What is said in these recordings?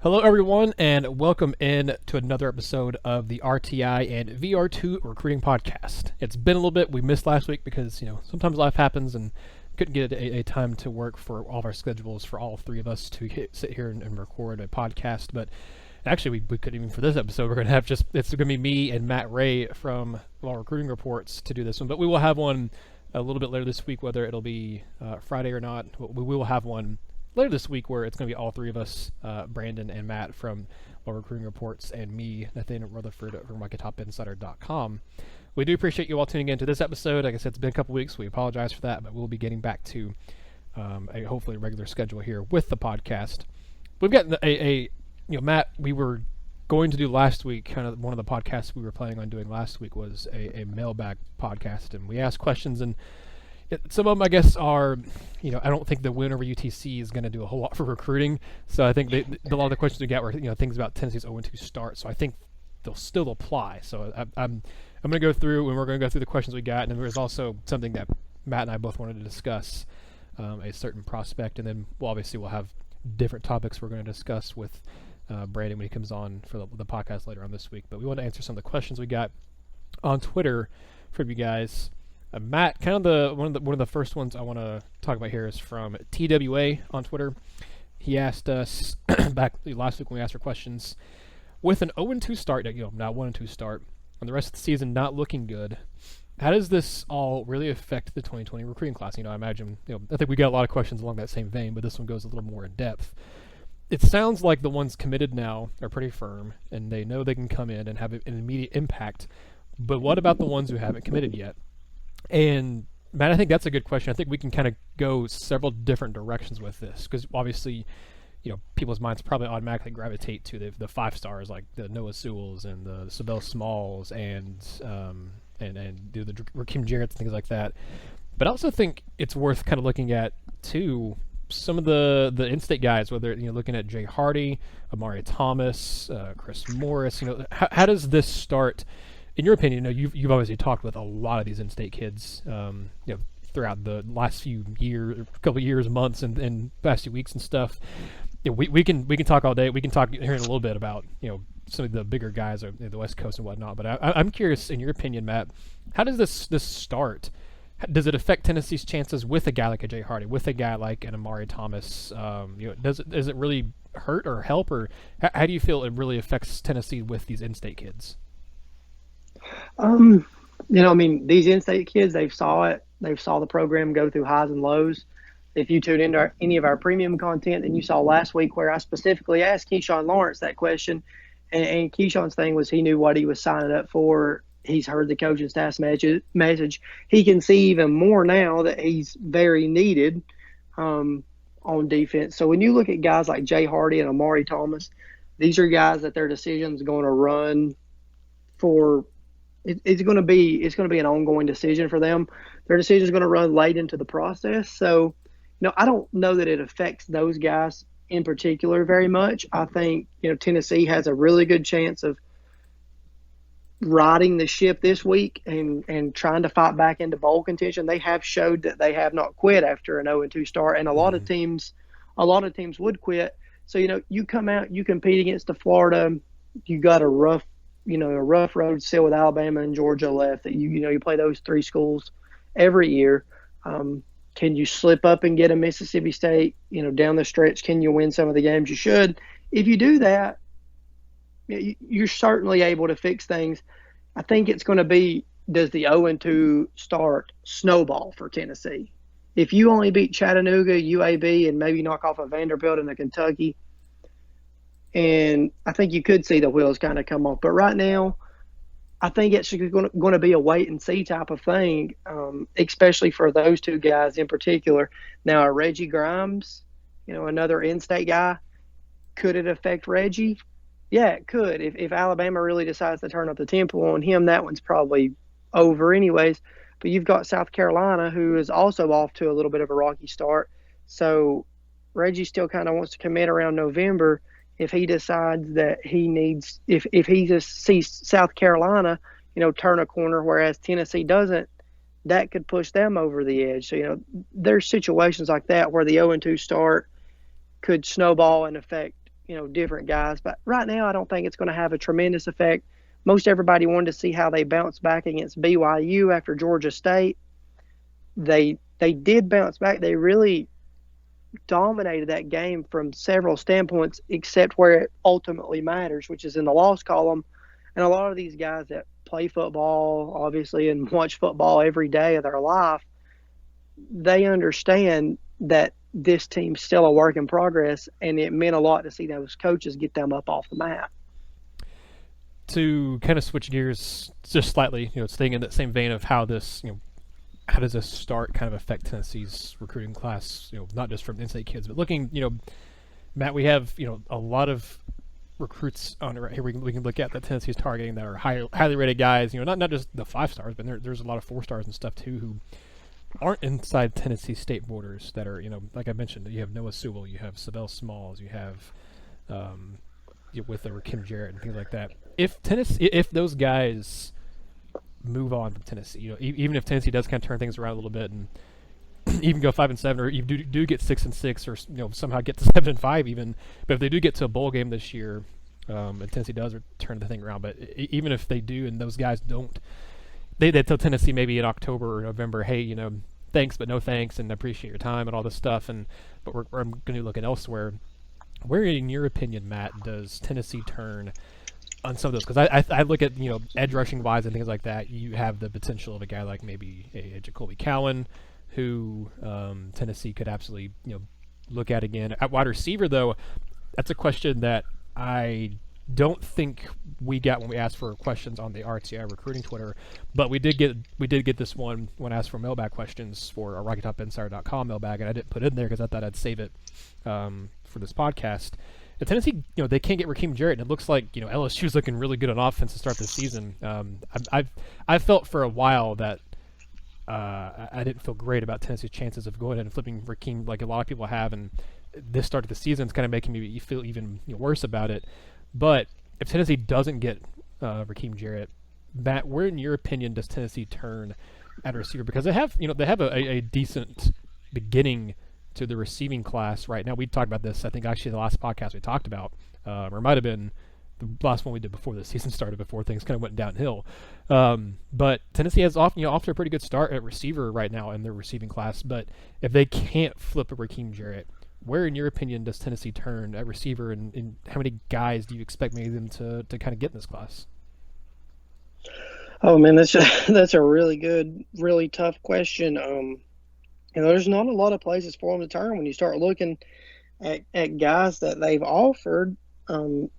Hello, everyone, and welcome in to another episode of the RTI and VR2 Recruiting Podcast. It's been a little bit. We missed last week because, sometimes life happens and couldn't get a time to work for all of our schedules for all three of us to sit here and record a podcast. But actually, we couldn't even for this episode. We're going to have it's going to be me and Matt Ray from Vol Recruiting Reports to do this one. But we will have one a little bit later this week, whether it'll be Friday or not. We will have one later this week where it's going to be all three of us, Brandon and Matt from Recruiting Reports, and me, Nathaniel Rutherford from MarketTopInsider.com. We do appreciate you all tuning in to this episode. Like I said, it's been a couple weeks. We apologize for that, but we'll be getting back to a hopefully regular schedule here with the podcast. We've got Matt, we were going to do last week, kind of one of the podcasts we were planning on doing last week was a mailbag podcast, and we asked questions, and some of them, I guess, are, I don't think the win over UTC is going to do a whole lot for recruiting. So I think a lot of the questions we got were, things about Tennessee's 0-2 start. So I think they'll still apply. So I'm going to go through, and we're going to go through the questions we got. And then there's also something that Matt and I both wanted to discuss, a certain prospect. And then we'll have different topics we're going to discuss with Brandon when he comes on for the podcast later on this week. But we want to answer some of the questions we got on Twitter from you guys. Matt, kind of one of the first ones I want to talk about here is from TWA on Twitter. He asked us back last week when we asked for questions, with an 0-2 start, not 1-2 start, and the rest of the season not looking good, how does this all really affect the 2020 recruiting class? I imagine, I think we got a lot of questions along that same vein, but this one goes a little more in depth. It sounds like the ones committed now are pretty firm, and they know they can come in and have an immediate impact. But what about the ones who haven't committed yet? And Matt, I think that's a good question. I think we can kind of go several different directions with this because obviously, people's minds probably automatically gravitate to the 5 stars like the Noah Sewells and the Sabell Smalls and the Rakim Jarrett's and things like that. But I also think it's worth kind of looking at too some of the in-state guys, whether looking at Jay Hardy, Amari Thomas, Chris Morris. How does this start? In your opinion, you've obviously talked with a lot of these in-state kids, throughout the last couple of years, months, and past few weeks and stuff. We can talk all day. We can talk here in a little bit about some of the bigger guys on the West Coast and whatnot. But I'm curious, in your opinion, Matt, how does this start? Does it affect Tennessee's chances with a guy like a Jay Hardy, with a guy like an Amari Thomas? Does it really hurt or help, or how do you feel it really affects Tennessee with these in-state kids? These in-state kids, they saw the program go through highs and lows. If you tuned into any of our premium content, and you saw last week where I specifically asked Keyshawn Lawrence that question, and Keyshawn's thing was he knew what he was signing up for. He's heard the coaching staff's message. He can see even more now that he's very needed on defense. So when you look at guys like Jay Hardy and Amari Thomas, these are guys that their decision's going to run for. It's going to be an ongoing decision for them. Their decision is going to run late into the process. So, I don't know that it affects those guys in particular very much. I think, Tennessee has a really good chance of riding the ship this week and trying to fight back into bowl contention. They have showed that they have not quit after an 0-2 start, and a lot of teams would quit. So, you come out, you compete against the Florida, you got a rough road still with Alabama and Georgia left. That you play those 3 schools every year. Can you slip up and get a Mississippi State? Down the stretch, can you win some of the games you should? If you do that, you're certainly able to fix things. I think it's going to be, does the 0-2 start snowball for Tennessee? If you only beat Chattanooga, UAB, and maybe knock off a Vanderbilt and a Kentucky, and I think you could see the wheels kind of come off. But right now, I think it's going to be a wait-and-see type of thing, especially for those 2 guys in particular. Now, Reggie Grimes, another in-state guy, could it affect Reggie? Yeah, it could. If Alabama really decides to turn up the tempo on him, that one's probably over anyways. But you've got South Carolina, who is also off to a little bit of a rocky start. So Reggie still kind of wants to commit around November. If he decides that he needs, if he just sees South Carolina, turn a corner, whereas Tennessee doesn't, that could push them over the edge. So, there's situations like that where the 0-2 start could snowball and affect different guys. But right now, I don't think it's going to have a tremendous effect. Most everybody wanted to see how they bounce back against BYU after Georgia State. They did bounce back. They really dominated that game from several standpoints, except where it ultimately matters, which is in the loss column. And a lot of these guys that play football, obviously, and watch football every day of their life, they understand that this team's still a work in progress, and it meant a lot to see those coaches get them up off the mat. To kind of switch gears just slightly, staying in that same vein of how this, how does this start kind of affect Tennessee's recruiting class, not just from in-state kids, but looking, Matt, we have, a lot of recruits on right here we can look at that Tennessee is targeting that are highly rated guys, not just the 5 stars, but there's a lot of 4 stars and stuff too who aren't inside Tennessee state borders that are, like I mentioned, you have Noah Sewell, you have Savell Smalls, you have with Kim Jarrett and things like that. If those guys move on from Tennessee, even if Tennessee does kind of turn things around a little bit and even go 5-7, or you do get 6-6, or somehow get to 7-5 even, but if they do get to a bowl game this year, and Tennessee does turn the thing around, but even if they do and those guys don't, they tell Tennessee maybe in October or November, hey, thanks but no thanks, and appreciate your time and all this stuff, but I'm going to be looking elsewhere. Where, in your opinion, Matt, does Tennessee turn on some of those? Because I look at, edge rushing wise and things like that. You have the potential of a guy like maybe a Jacoby Cowan, who Tennessee could absolutely look at again. At wide receiver, though, that's a question that I don't think we got when we asked for questions on the RTI recruiting Twitter, but we did get this one when asked for mailbag questions for our RockyTopInsider.com mailbag, and I didn't put it in there because I thought I'd save it for this podcast. At Tennessee, they can't get Raheem Jarrett, and it looks like LSU's looking really good on offense to start the season. I've felt for a while that I didn't feel great about Tennessee's chances of going ahead and flipping Raheem like a lot of people have, and this start of the season is kind of making me feel even worse about it. But if Tennessee doesn't get Raheem Jarrett, Matt, where in your opinion does Tennessee turn at receiver? Because they have a decent beginning to the receiving class right now. We talked about this, I think, actually the last podcast we talked about, or it might have been the last one we did before the season started, before things kind of went downhill. But Tennessee has off to a pretty good start at receiver right now in their receiving class. But if they can't flip a Raheem Jarrett, where, in your opinion, does Tennessee turn at receiver, and how many guys do you expect maybe them to kind of get in this class? Oh man, that's a really good, really tough question. There's not a lot of places for them to turn when you start looking at guys that they've offered. You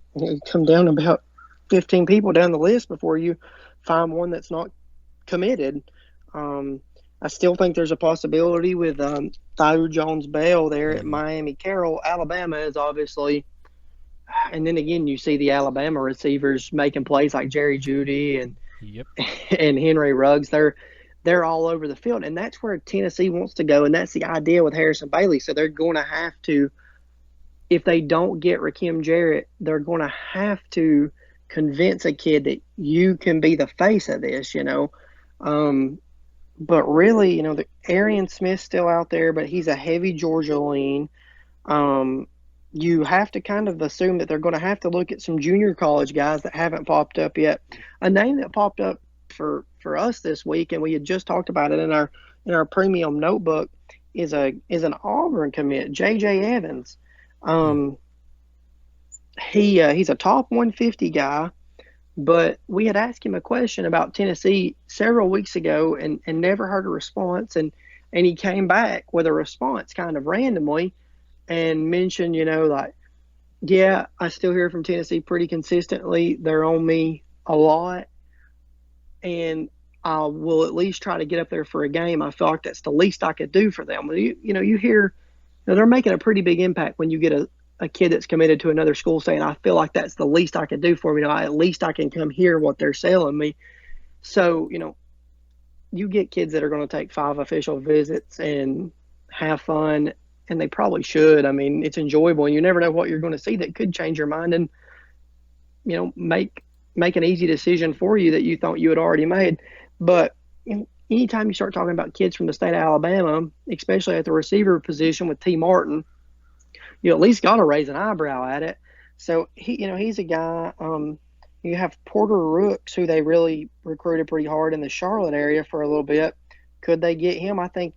come down about 15 people down the list before you find one that's not committed. I still think there's a possibility with Tharu Jones-Bell there at Miami Carroll. Alabama is obviously, and then again you see the Alabama receivers making plays like Jerry Jeudy and Henry Ruggs. They're all over the field, and that's where Tennessee wants to go, and that's the idea with Harrison Bailey. So they're going to have to, if they don't get Raheem Jarrett, they're going to have to convince a kid that you can be the face of this, But really, the Arian Smith's still out there, but he's a heavy Georgia lean. You have to kind of assume that they're going to have to look at some junior college guys that haven't popped up yet. A name that popped up for us this week, and we had just talked about it in our premium notebook, is an Auburn commit, J.J. Evans. He's a top 150 guy, but we had asked him a question about Tennessee several weeks ago and never heard a response, and he came back with a response kind of randomly and mentioned, yeah, I still hear from Tennessee pretty consistently. They're on me a lot, and I will at least try to get up there for a game. I feel like that's the least I could do for them. You hear they're making a pretty big impact when you get a kid that's committed to another school saying, I feel like that's the least I could do for me. At least I can come hear what they're selling me. So, you get kids that are going to take 5 official visits and have fun, and they probably should. I mean, it's enjoyable, and you never know what you're going to see that could change your mind and, make an easy decision for you that you thought you had already made. But anytime you start talking about kids from the state of Alabama, especially at the receiver position with T. Martin, you at least got to raise an eyebrow at it. So he's a guy. You have Porter Rooks, who they really recruited pretty hard in the Charlotte area for a little bit. Could they get him? I think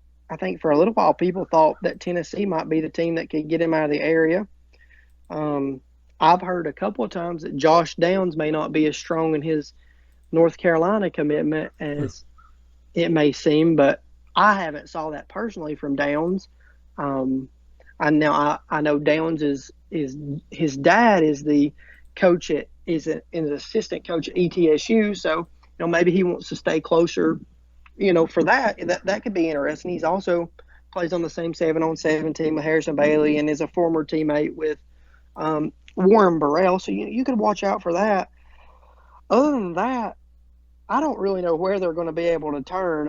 for a little while people thought that Tennessee might be the team that could get him out of the area. I've heard a couple of times that Josh Downs may not be as strong in his North Carolina commitment as it may seem, but I haven't saw that personally from Downs. I know Downs is his dad is the coach is an assistant coach at ETSU, so maybe he wants to stay closer. For that could be interesting. He's also plays on the same 7-on-7 team with Harrison Bailey and is a former teammate with Warren Burrell, so you could watch out for that. Other than that, I don't really know where they're going to be able to turn.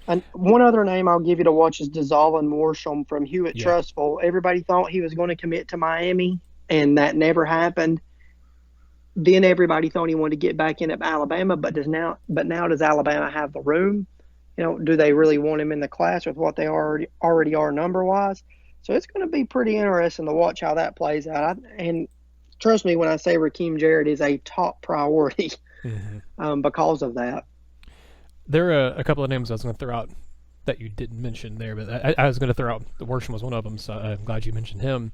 And one other name I'll give you to watch is Desalvin Morsham from Hewitt Trustful. Everybody thought he was going to commit to Miami, and that never happened. Then everybody thought he wanted to get back in at Alabama, but now does Alabama have the room? Do they really want him in the class with what they already are number-wise? So it's going to be pretty interesting to watch how that plays out. And trust me when I say Rakeem Jarrett is a top priority. Because of that. There are a couple of names I was going to throw out that you didn't mention there, but I was going to throw out the Worsham was one of them, so I'm glad you mentioned him.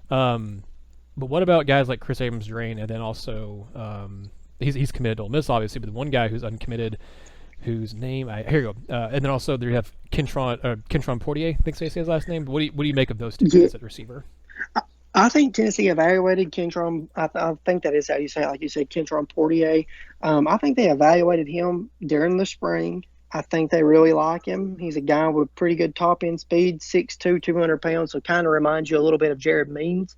But what about guys like Chris Abrams-Drain, and then also he's committed to Ole Miss, obviously, but the one guy who's uncommitted, whose name here you go, and then also there you have Kentron Portier, I think they say his last name. But what do you make of those two guys at receiver? I think Tennessee evaluated Kentron. I think that is how you say it, like you said, Kentron Portier. I think they evaluated him during the spring. I think they really like him. He's a guy with pretty good top-end speed, 6'2", 200 pounds, so kind of reminds you a little bit of Jared Means.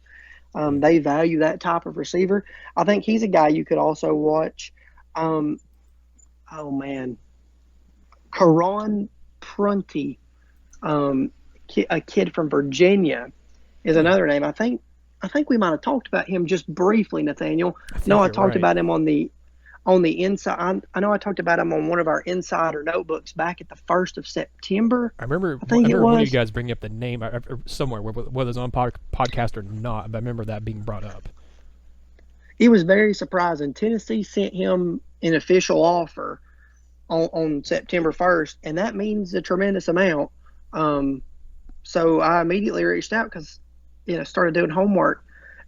They value that type of receiver. I think he's a guy you could also watch. Karan Prunty, a kid from Virginia, is another name. I think we might have talked about him just briefly, Nathaniel. I talked about him on the inside. I know I talked about him on one of our insider notebooks back at the 1st of September. I remember one of you guys bringing up the name somewhere, whether it's on podcast or not, but I remember that being brought up. It was very surprising. Tennessee sent him an official offer on September 1st, and that means a tremendous amount. So I immediately reached out because started doing homework,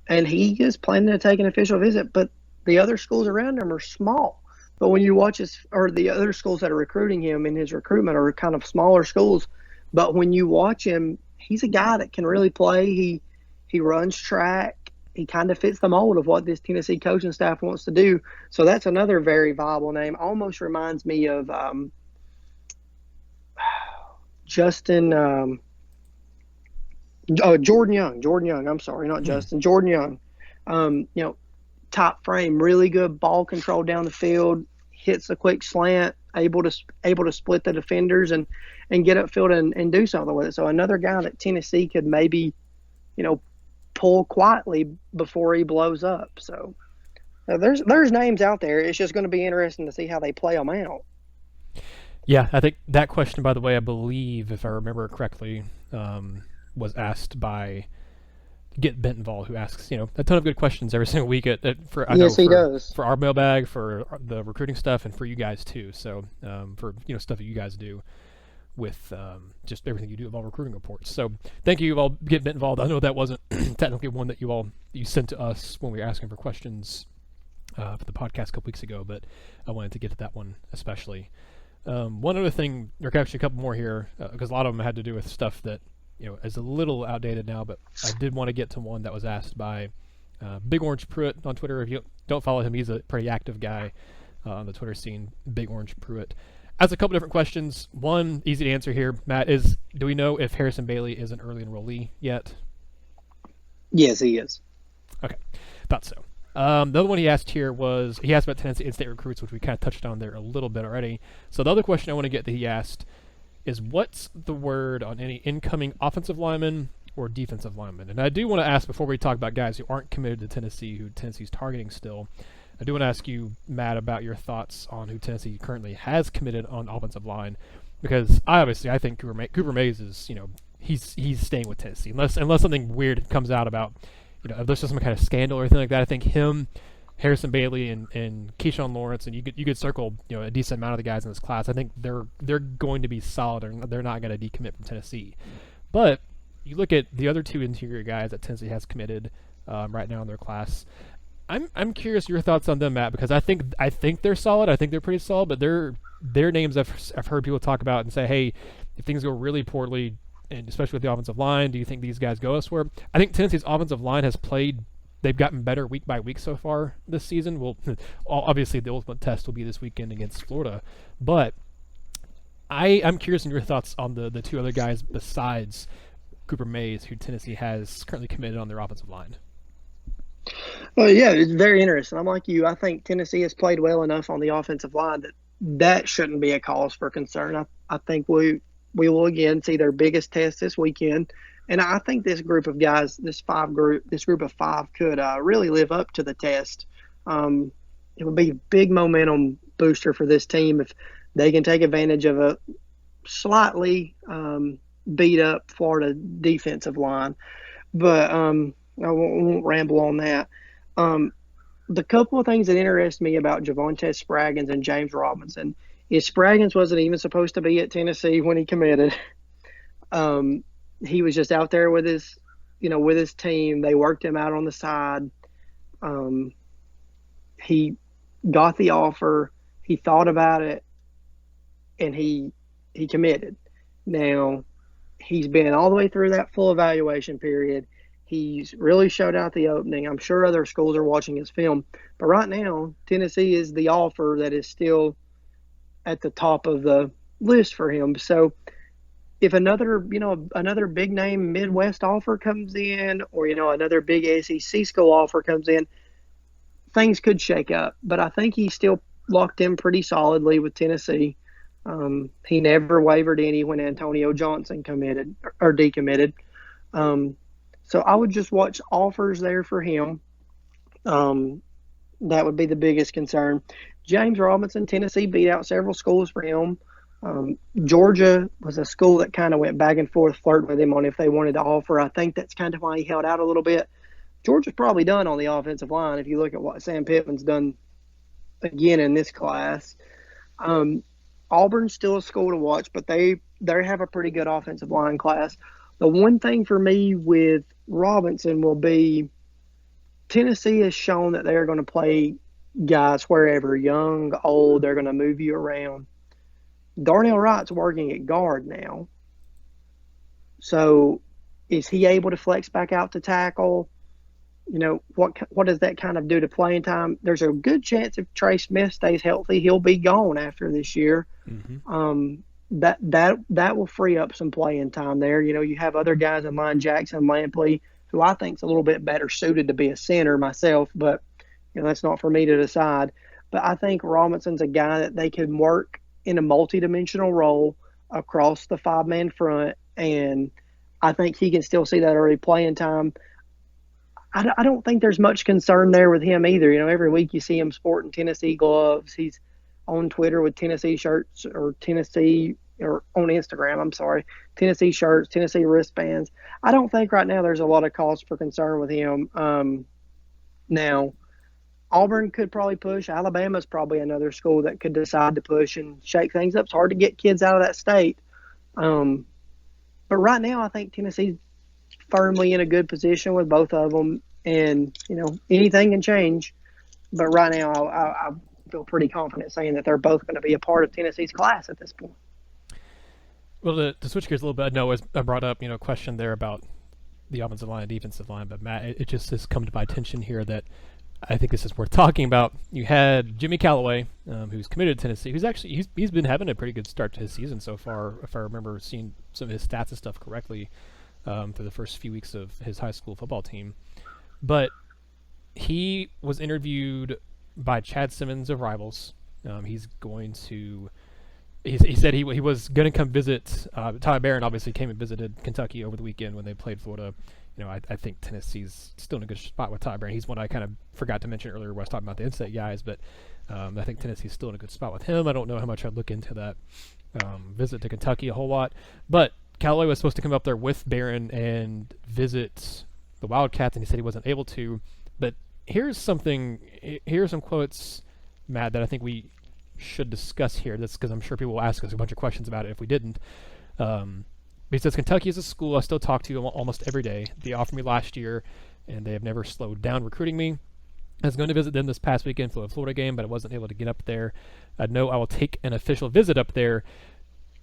and he is planning to take an official visit, but the other schools around him are small. But when you watch the other schools that are recruiting him in his recruitment are kind of smaller schools. But when you watch him, he's a guy that can really play. He runs track. He kind of fits the mold of what this Tennessee coaching staff wants to do. So that's another very viable name. Almost reminds me of Jordan Young. I'm sorry, not Justin. Jordan Young. Top frame, really good ball control down the field, hits a quick slant, able to split the defenders and get upfield and do something with it. So another guy that Tennessee could maybe, pull quietly before he blows up. So there's names out there. It's just going to be interesting to see how they play them out. Yeah, I think that question, by the way, I believe, if I remember correctly, was asked by Get Bentonval, who asks, a ton of good questions every single week for our mailbag, for the recruiting stuff, and for you guys too. So for stuff that you guys do with just everything you do with all recruiting reports. So thank you all, Get Bentonval. I know that wasn't technically one that you sent to us when we were asking for questions for the podcast a couple weeks ago, but I wanted to get to that one especially. One other thing, there are actually a couple more here because a lot of them had to do with stuff that is a little outdated now, but I did want to get to one that was asked by Big Orange Pruitt on Twitter. If you don't follow him, he's a pretty active guy on the Twitter scene, Big Orange Pruitt. Asks a couple different questions. One, easy to answer here, Matt, is do we know if Harrison Bailey is an early enrollee yet? Yes, he is. Okay, thought so. The other one he asked here was, he asked about Tennessee in-state recruits, which we kind of touched on there a little bit already. So the other question I want to get that he asked is, what's the word on any incoming offensive lineman or defensive lineman? And I do want to ask, before we talk about guys who aren't committed to Tennessee, who Tennessee's targeting still, I do want to ask you, Matt, about your thoughts on who Tennessee currently has committed on offensive line, because I think Cooper Mays is, he's staying with Tennessee unless something weird comes out about if there's some kind of scandal or anything like that, I think him, Harrison Bailey, and Keyshawn Lawrence, and you could circle a decent amount of the guys in this class. I think they're going to be solid, and they're not going to decommit from Tennessee. But you look at the other two interior guys that Tennessee has committed right now in their class. I'm curious your thoughts on them, Matt, because I think they're solid. I think they're pretty solid, but their names I've heard people talk about and say, hey, if things go really poorly, and especially with the offensive line, do you think these guys go elsewhere? I think Tennessee's offensive line has played. They've gotten better week by week so far this season. Well, obviously the ultimate test will be this weekend against Florida, but I'm curious in your thoughts on the two other guys besides Cooper Mays, who Tennessee has currently committed on their offensive line. Well, yeah, it's very interesting. I'm like you. I think Tennessee has played well enough on the offensive line that shouldn't be a cause for concern. I think we will again see their biggest test this weekend. And I think this group of guys, this group of five could really live up to the test. It would be a big momentum booster for this team if they can take advantage of a slightly beat up Florida defensive line. But I won't ramble on that. The couple of things that interest me about Javonte Spraggins and James Robinson is Spraggins wasn't even supposed to be at Tennessee when he committed. He was just out there with his team. They worked him out on the side. He got the offer. He thought about it, and he committed. Now, he's been all the way through that full evaluation period. He's really showed out the opening. I'm sure other schools are watching his film. But right now, Tennessee is the offer that is still at the top of the list for him. So if another big name Midwest offer comes in, or another big SEC school offer comes in, things could shake up. But I think he's still locked in pretty solidly with Tennessee. He never wavered any when Antonio Johnson committed or decommitted. So I would just watch offers there for him. That would be the biggest concern. James Robinson, Tennessee beat out several schools for him. Georgia was a school that kind of went back and forth flirting with him on if they wanted to offer. I think that's kind of why he held out a little bit. Georgia's probably done on the offensive line if you look at what Sam Pittman's done again in this class. Auburn's still a school to watch, but they have a pretty good offensive line class. The one thing for me with Robinson will be Tennessee has shown that they're going to play guys wherever, young, old, they're going to move you around. Darnell Wright's working at guard now. So is he able to flex back out to tackle? What does that kind of do to playing time? There's a good chance if Trey Smith stays healthy, he'll be gone after this year. Mm-hmm. That will free up some playing time there. You have other guys in line, Jackson Lampley, who I think is a little bit better suited to be a center myself, but that's not for me to decide. But I think Robinson's a guy that they can work in a multi-dimensional role across the five-man front, and I think he can still see that early playing time. I don't think there's much concern there with him either. Every week you see him sporting Tennessee gloves. He's on Twitter with Tennessee shirts or on Instagram, Tennessee shirts, Tennessee wristbands. I don't think right now there's a lot of cause for concern with him. Now, Auburn could probably push. Alabama's probably another school that could decide to push and shake things up. It's hard to get kids out of that state. But right now I think Tennessee's firmly in a good position with both of them. And, anything can change. But right now I feel pretty confident saying that they're both going to be a part of Tennessee's class at this point. Well, to switch gears a little bit, I know I brought up, a question there about the offensive line and defensive line, but Matt, it just has come to my attention here that I think this is worth talking about. You had Jimmy Calloway, who's committed to Tennessee, who's actually he's been having a pretty good start to his season so far, if I remember seeing some of his stats and stuff correctly, for the first few weeks of his high school football team. But he was interviewed by Chad Simmons of Rivals. He said he was going to come visit. Ty Barron obviously came and visited Kentucky over the weekend when they played Florida. I think Tennessee's still in a good spot with Ty Barron. He's one I kind of forgot to mention earlier when I was talking about the in-state guys, but I think Tennessee's still in a good spot with him. I don't know how much I'd look into that visit to Kentucky a whole lot. But Callaway was supposed to come up there with Barron and visit the Wildcats, and he said he wasn't able to. But here's some quotes, Matt, that I think we should discuss here. That's because I'm sure people will ask us a bunch of questions about it if we didn't. He says, Kentucky is a school I still talk to almost every day. They offered me last year, and they have never slowed down recruiting me. I was going to visit them this past weekend for a Florida game, but I wasn't able to get up there. I know I will take an official visit up there.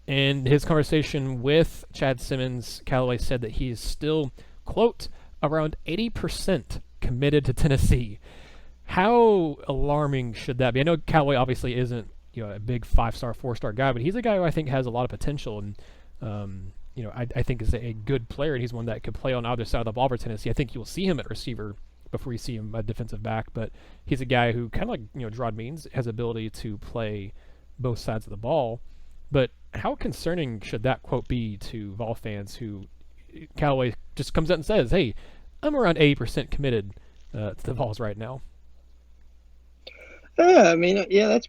In his conversation with Chad Simmons, Calloway said that he is still, quote, around 80% committed to Tennessee. How alarming should that be? I know Calloway obviously isn't, a big 5-star, 4-star guy, but he's a guy who I think has a lot of potential, and I think is a good player, and he's one that could play on either side of the ball for Tennessee. I think you'll see him at receiver before you see him at defensive back, but he's a guy who kind of like Gerard Means has ability to play both sides of the ball. But how concerning should that quote be to Vol fans who Calloway just comes out and says, hey, I'm around 80% committed to the Vols right now? That's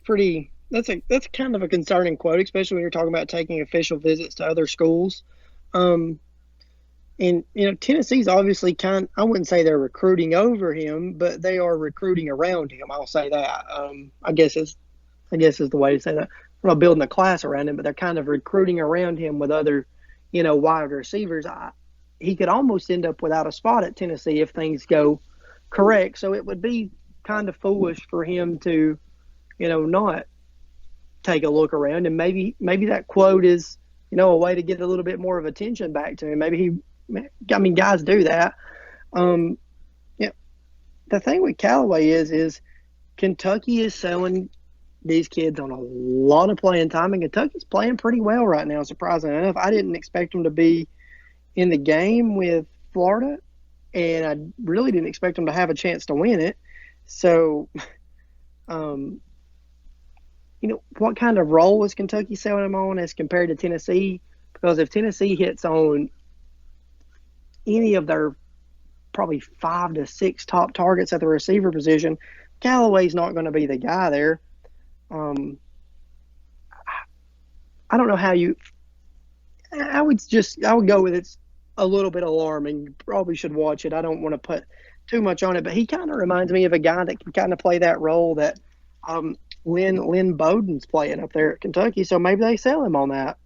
kind of a concerning quote, especially when you're talking about taking official visits to other schools. And Tennessee's obviously I wouldn't say they're recruiting over him, but they are recruiting around him. I'll say that. I guess is the way to say that. They're not building a class around him, but they're kind of recruiting around him with other, wide receivers. He could almost end up without a spot at Tennessee if things go correct. So it would be kind of foolish for him to, not take a look around. And maybe that quote is, a way to get a little bit more of attention back to him. Guys do that. The thing with Callaway is Kentucky is selling these kids on a lot of playing time, and Kentucky's playing pretty well right now, surprisingly enough. I didn't expect them to be in the game with Florida, and I really didn't expect them to have a chance to win it. So, what kind of role is Kentucky selling them on as compared to Tennessee? Because if Tennessee hits on any of their probably 5 to 6 top targets at the receiver position, Callaway's not going to be the guy there. I don't know how I would go with it's a little bit alarming. You probably should watch it. I don't want to put too much on it, but he kind of reminds me of a guy that can kind of play that role that Lynn Bowden's playing up there at Kentucky. So maybe they sell him on that.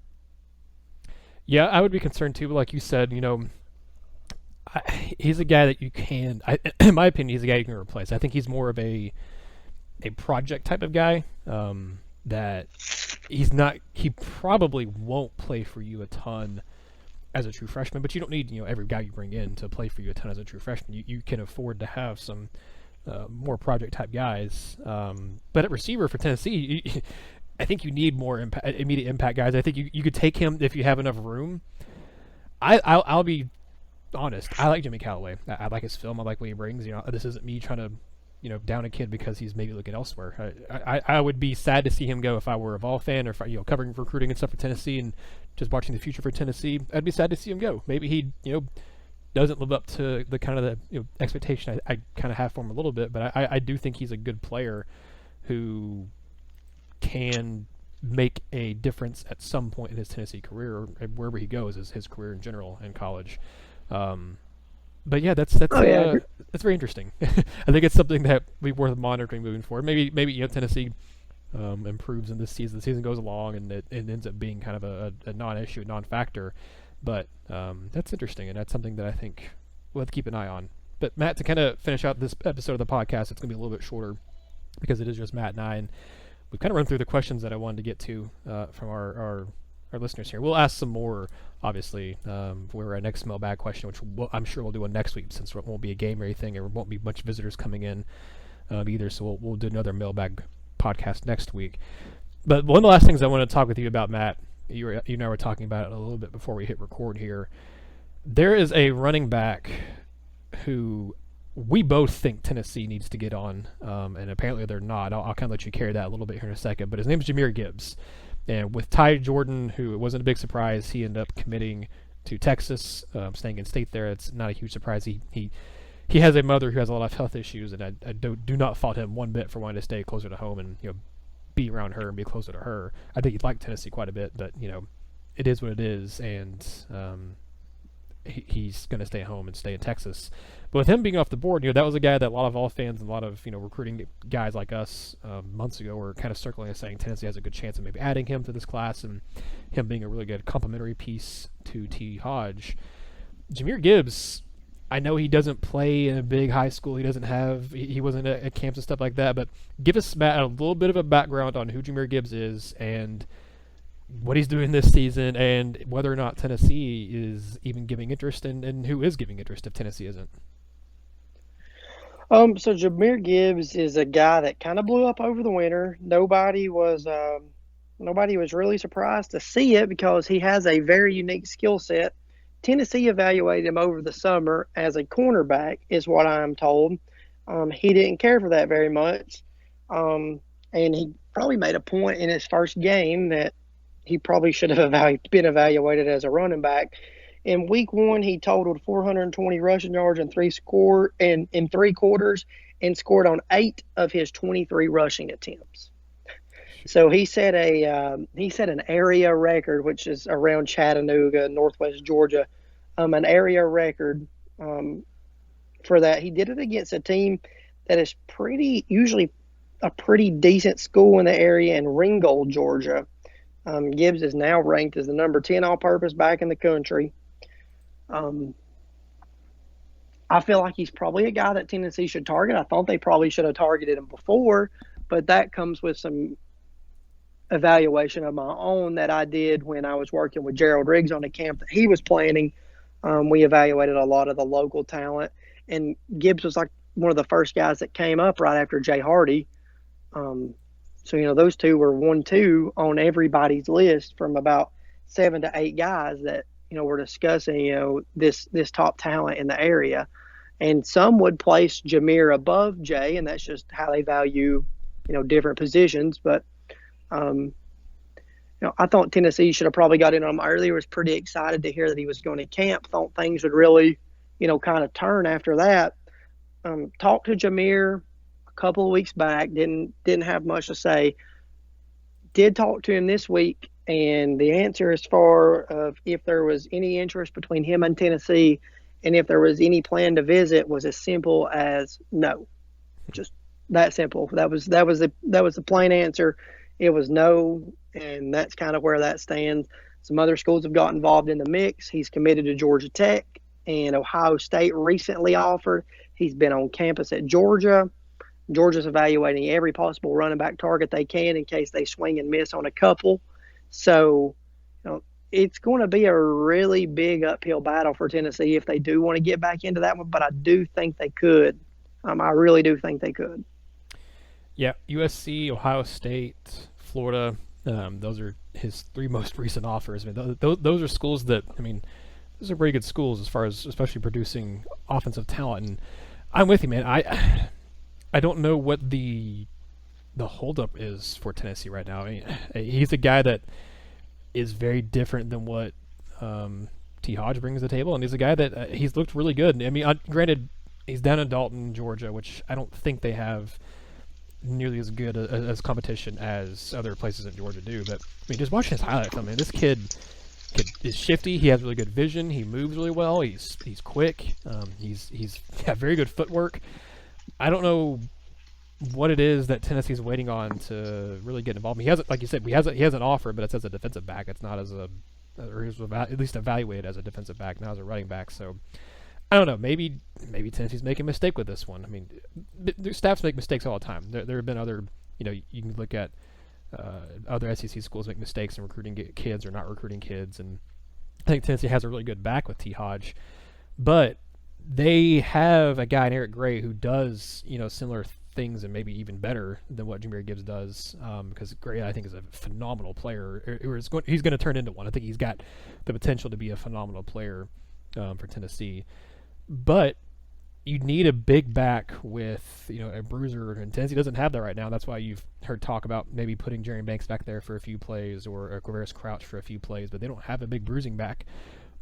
Yeah, I would be concerned too. But like you said, he's a guy that you can, in my opinion, he's a guy you can replace. I think he's more of a project type of guy that he probably won't play for you a ton as a true freshman, but you don't need every guy you bring in to play for you a ton as a true freshman. You can afford to have some more project type guys, but at receiver for Tennessee, I think you need more immediate impact guys. I think you could take him if you have enough room. I'll be honest. I like Jimmy Calloway. I like his film. I like what he brings. This isn't me trying to down a kid because he's maybe looking elsewhere. I would be sad to see him go if I were a Vol fan or if covering recruiting and stuff for Tennessee and just watching the future for Tennessee. I'd be sad to see him go. Maybe he doesn't live up to the kind of the expectation I kind of have for him a little bit, but I do think he's a good player who can make a difference at some point in his Tennessee career or wherever he goes as his career in general in college. But yeah, that's very interesting. I think it's something that we worth monitoring moving forward. Maybe Tennessee improves in this season. The season goes along and it ends up being kind of a non-issue, a non-factor. But that's interesting, and that's something that I think we'll have to keep an eye on. But Matt, to kind of finish out this episode of the podcast, it's going to be a little bit shorter because it is just Matt and I, and we've kind of run through the questions that I wanted to get to from our listeners here. We'll ask some more, obviously, for our next mailbag question, which I'm sure we'll do one next week since it won't be a game or anything, and there won't be much visitors coming in either, so we'll do another mailbag podcast next week. But one of the last things I want to talk with you about, Matt, you and I were talking about it a little bit before we hit record here. There is a running back who we both think Tennessee needs to get on, and apparently they're not. I'll kind of let you carry that a little bit here in a second, but his name is Jahmyr Gibbs. And with Ty Jordan, who it wasn't a big surprise, he ended up committing to Texas, staying in state there. It's not a huge surprise. He has a mother who has a lot of health issues, and I do not fault him one bit for wanting to stay closer to home and be around her and be closer to her. I think he'd like Tennessee quite a bit, but it is what it is. And he's going to stay home and stay in Texas. But with him being off the board, that was a guy that a lot of Vol fans and a lot of recruiting guys like us months ago were kind of circling and saying Tennessee has a good chance of maybe adding him to this class and him being a really good complementary piece to T. Hodge. Jahmyr Gibbs, I know he doesn't play in a big high school. He wasn't at camps and stuff like that. But give us, Matt, a little bit of a background on who Jahmyr Gibbs is and what he's doing this season, and whether or not Tennessee is even giving interest, and who is giving interest if Tennessee isn't. So Jahmyr Gibbs is a guy that kind of blew up over the winter. Nobody was really surprised to see it because he has a very unique skill set. Tennessee evaluated him over the summer as a cornerback, is what I'm told. He didn't care for that very much, and he probably made a point in his first game that he probably should have been evaluated as a running back. In week 1, he totaled 420 rushing yards in three quarters and scored on 8 of his 23 rushing attempts. So he set an area record, which is around Chattanooga, Northwest Georgia, an area record for that. He did it against a team that is usually a pretty decent school in the area in Ringgold, Georgia. Gibbs is now ranked as the number 10 all-purpose back in the country. I feel like he's probably a guy that Tennessee should target. I thought they probably should have targeted him before, but that comes with some evaluation of my own that I did when I was working with Gerald Riggs on a camp that he was planning. We evaluated a lot of the local talent, and Gibbs was like one of the first guys that came up right after Jay Hardy. So, those two were 1-2 on everybody's list from about 7 to 8 guys that, were discussing, this top talent in the area. And some would place Jahmyr above Jay, and that's just how they value, different positions. But, I thought Tennessee should have probably got in on him earlier. Was pretty excited to hear that he was going to camp. Thought things would really, kind of turn after that. Talked to Jahmyr a couple of weeks back. Didn't have much to say. Did talk to him this week, and the answer as far of if there was any interest between him and Tennessee, and if there was any plan to visit, was as simple as no. Just that simple. That was the plain answer. It was no, and that's kind of where that stands. Some other schools have got involved in the mix. He's committed to Georgia Tech, and Ohio State recently offered. He's been on campus at Georgia. Georgia's evaluating every possible running back target they can in case they swing and miss on a couple. So, it's going to be a really big uphill battle for Tennessee if they do want to get back into that one, but I do think they could. I really do think they could. Yeah, USC, Ohio State, Florida, those are his 3 most recent offers. I mean, those are schools that, those are pretty good schools as far as especially producing offensive talent. And I'm with you, man. I don't know what the holdup is for Tennessee right now. He's a guy that is very different than what T. Hodge brings to the table, and he's a guy that he's looked really good. Granted, he's down in Dalton, Georgia, which I don't think they have nearly as good as competition as other places in Georgia do. But just watching his highlights, this kid is shifty. He has really good vision. He moves really well. He's quick. He's got very good footwork. I don't know what it is that Tennessee's waiting on to really get involved. He hasn't, like you said, he has an offer, but it's as a defensive back. It's not or he was at least evaluated as a defensive back, not as a running back. So I don't know. Maybe Tennessee's making a mistake with this one. The staffs make mistakes all the time. There have been other, you can look at other SEC schools make mistakes in recruiting kids or not recruiting kids, and I think Tennessee has a really good back with T. Hodge, but they have a guy in Eric Gray who does, similar things and maybe even better than what Jahmyr Gibbs does, because Gray, I think, is a phenomenal player. He's going to turn into one. I think he's got the potential to be a phenomenal player for Tennessee. But you need a big back with, a bruiser, and Tennessee doesn't have that right now. That's why you've heard talk about maybe putting Jerry Banks back there for a few plays or a Quavaris Crouch for a few plays, but they don't have a big bruising back.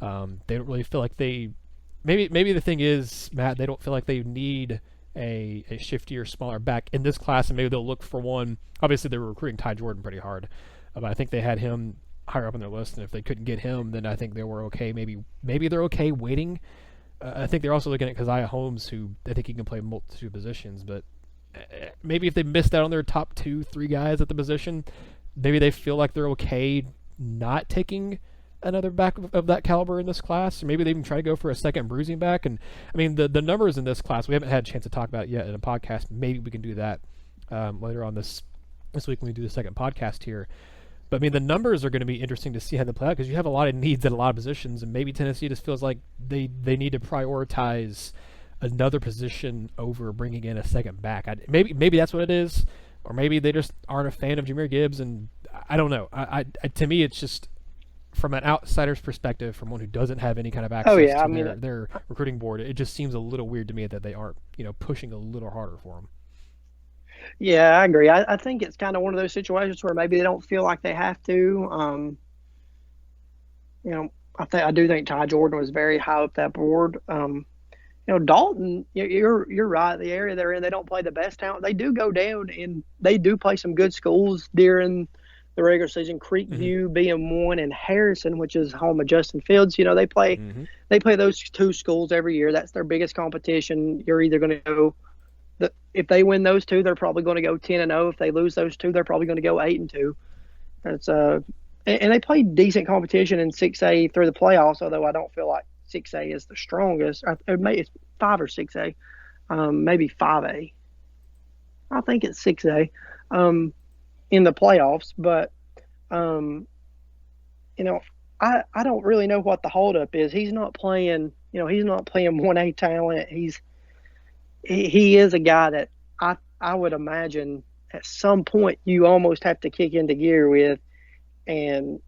They don't really feel like they – maybe the thing is, Matt, they don't feel like they need a shiftier, smaller back in this class, and maybe they'll look for one. Obviously, they were recruiting Ty Jordan pretty hard, but I think they had him higher up on their list, and if they couldn't get him, then I think they were okay. Maybe they're okay waiting. I think they're also looking at Keziah Holmes, who I think he can play multiple positions, but maybe if they missed out on their top 2-3 guys at the position, maybe they feel like they're okay not taking another back of that caliber in this class, or maybe they even try to go for a second bruising back. And I mean, the numbers in this class, we haven't had a chance to talk about it yet in a podcast. Maybe we can do that later on this week when we do the second podcast here. But I mean, the numbers are going to be interesting to see how they play out, because you have a lot of needs at a lot of positions, and maybe Tennessee just feels like they need to prioritize another position over bringing in a second back. Maybe that's what it is, or maybe they just aren't a fan of Jahmyr Gibbs, and I don't know. To me, it's just from an outsider's perspective, from one who doesn't have any kind of access to their recruiting board, it just seems a little weird to me that they aren't, pushing a little harder for him. Yeah, I agree. I think it's kind of one of those situations where maybe they don't feel like they have to. I do think Ty Jordan was very high up that board. Dalton, you're right. The area they're in, they don't play the best talent. They do go down, and they do play some good schools during the regular season. Creekview being one, and Harrison, which is home of Justin Fields. They play those two schools every year. That's their biggest competition. You're either going to go. If they win those two, they're probably going to go 10-0. If they lose those two, they're probably going to go 8-2. That's and they play decent competition in 6A through the playoffs. Although I don't feel like 6A is the strongest. It's 5 or 6A, maybe 5A. I think it's 6A in the playoffs. But I don't really know what the holdup is. He's not playing. He's not playing 1A talent. He is a guy that I would imagine at some point you almost have to kick into gear with and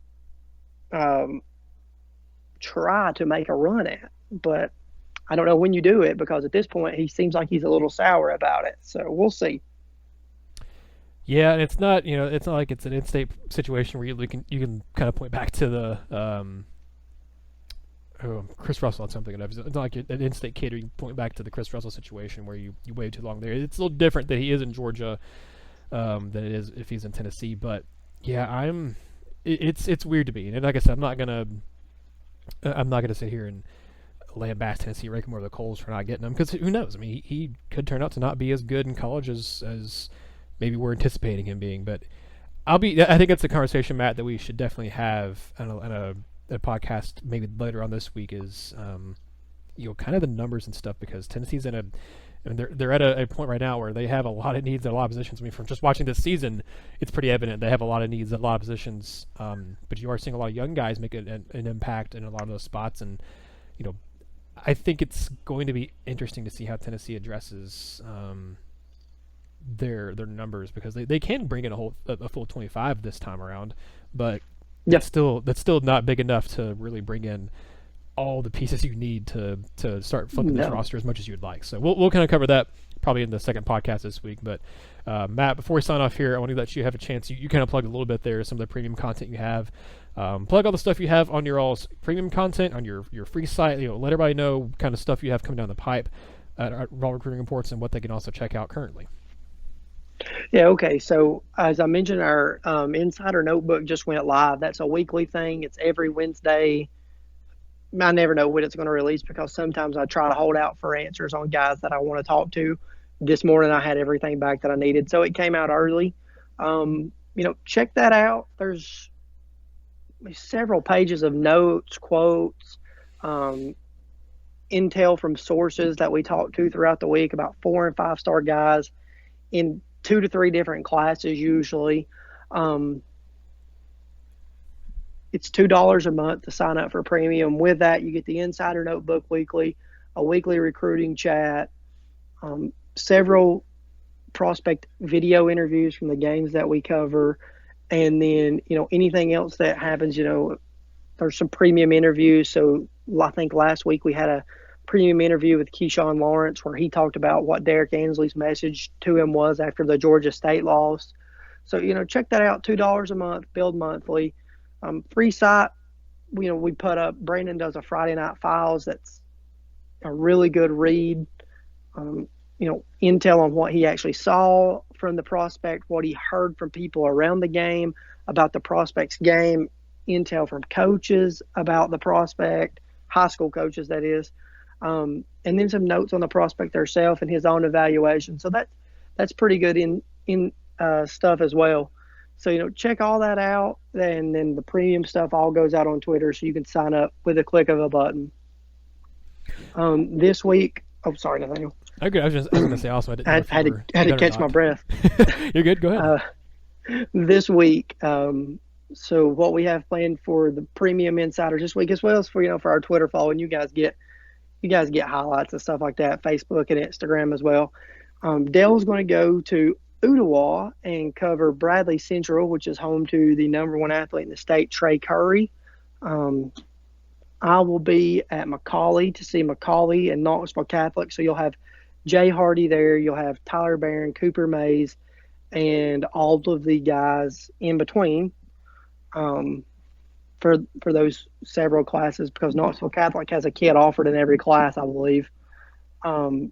try to make a run at. But I don't know when you do it, because at this point he seems like he's a little sour about it. So we'll see. Yeah, and it's not like it's an in-state situation where you can kind of point back to the Chris Russell. That's something. It's not like an in-state kid. You can point back to the Chris Russell situation where you waited too long there. It's a little different that he is in Georgia than it is if he's in Tennessee. But yeah, it's weird to me. And like I said, I'm not gonna sit here and lambast Tennessee, rake him over the coals for not getting him, because who knows? I mean, he could turn out to not be as good in college as maybe we're anticipating him being. But I think it's a conversation, Matt, that we should definitely have in a podcast maybe later on this week, is kind of the numbers and stuff, because Tennessee's they're at a point right now where they have a lot of needs at a lot of positions. I mean, from just watching this season, it's pretty evident they have a lot of needs at a lot of positions. But you are seeing a lot of young guys make an impact in a lot of those spots, and I think it's going to be interesting to see how Tennessee addresses their numbers, because they can bring in a full 25 this time around, but that's still not big enough to really bring in all the pieces you need to start flipping this roster as much as you'd like. So we'll kind of cover that probably in the second podcast this week. But Matt, before we sign off here, I want to let you have a chance. You kind of plug a little bit there, some of the premium content you have. Plug all the stuff you have on your all's premium content on your free site. Let everybody know kind of stuff you have coming down the pipe at Raw Recruiting Reports, and what they can also check out currently. Yeah, okay. So as I mentioned, our Insider Notebook just went live. That's a weekly thing. It's every Wednesday. I never know when it's going to release, because sometimes I try to hold out for answers on guys that I want to talk to. This morning I had everything back that I needed, so it came out early. Check that out. There's several pages of notes, quotes, intel from sources that we talk to throughout the week about 4- and 5-star guys in 2 to 3 different classes usually. It's $2 a month to sign up for premium. With that, you get the Insider Notebook weekly, a weekly recruiting chat, several prospect video interviews from the games that we cover, and then anything else that happens. There's some premium interviews. So I think last week we had a premium interview with Keyshawn Lawrence, where he talked about what Derek Ansley's message to him was after the Georgia State loss. So check that out. $2 a month, billed monthly. Free site, we put up, Brandon does a Friday Night Files that's a really good read. Intel on what he actually saw from the prospect, what he heard from people around the game about the prospect's game. intel from coaches about the prospect, high school coaches, that is, and then some notes on the prospect herself and his own evaluation. So that's pretty good in stuff as well. So, check all that out, and then the premium stuff all goes out on Twitter, so you can sign up with a click of a button. This week, sorry, Nathaniel. Okay, I was going to say also, I had to catch my breath. You're good. Go ahead. This week, so what we have planned for the premium insiders this week, as well as for for our Twitter following, you guys get highlights and stuff like that, Facebook and Instagram as well. Dale's going to go to Ottawa and cover Bradley Central, which is home to the number one athlete in the state, Trey Curry. I will be at Macaulay to see Macaulay and Knoxville Catholic. So you'll have Jay Hardy there. You'll have Tyler Barron, Cooper Mays, and all of the guys in between for those several classes, because Knoxville Catholic has a kid offered in every class, I believe. And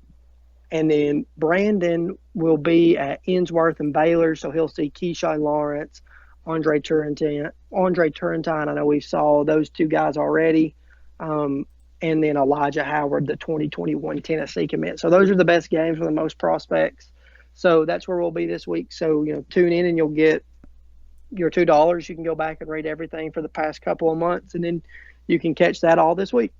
then Brandon will be at Innsworth and Baylor, so he'll see Keyshawn Lawrence, Andre Turrentine. I know we saw those two guys already. And then Elijah Howard, the 2021 Tennessee commit. So those are the best games for the most prospects. So that's where we'll be this week. So, tune in and you'll get your $2. You can go back and read everything for the past couple of months, and then you can catch that all this week.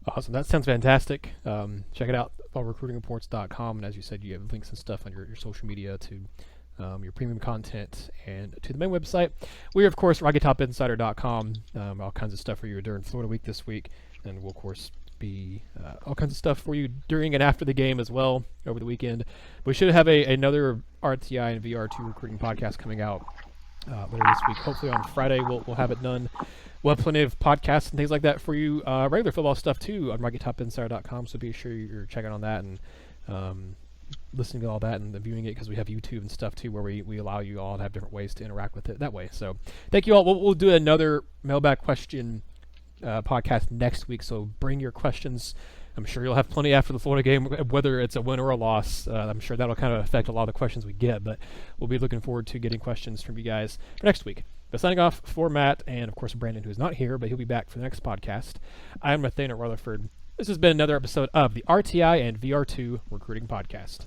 Awesome. That sounds fantastic. Check it out, recruitingreports.com. And as you said, you have links and stuff on your social media to your premium content and to the main website. We are, of course, RockyTopInsider.com. All kinds of stuff for you during Florida Week this week. And we'll, of course, be all kinds of stuff for you during and after the game as well over the weekend. We should have another RTI and VR2 recruiting podcast coming out later this week. Hopefully on Friday we'll have it done. We'll have plenty of podcasts and things like that for you. Regular football stuff too on RockyTopInsider.com. So be sure you're checking on that and listening to all that and viewing it, because we have YouTube and stuff too, where we allow you all to have different ways to interact with it that way. So thank you all. We'll do another mailbag question podcast next week. So bring your questions. I'm sure you'll have plenty after the Florida game, whether it's a win or a loss. I'm sure that'll kind of affect a lot of the questions we get, but we'll be looking forward to getting questions from you guys for next week. But signing off for Matt and, of course, Brandon, who is not here, but he'll be back for the next podcast. I'm Nathaniel Rutherford. This has been another episode of the RTI and VR2 Recruiting Podcast.